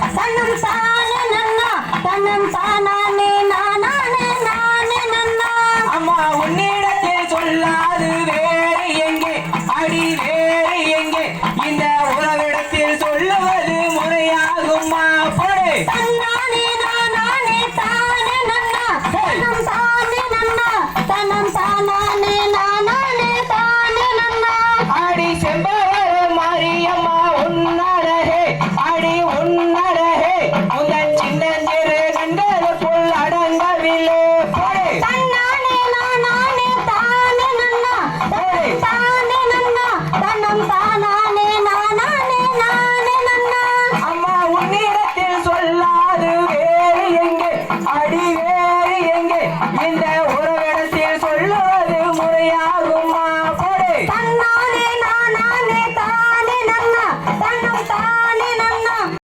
தன்னம் தானே நன்னா தன்னம் தானே நானே நானே நன்னா. அம்மா உன்னிடத்தில் சொல்லாது வேறு எங்கே அடி வேறு எங்கே இந்த உறவிடத்தில் சொல்லுவது முறையாகுமா போடு.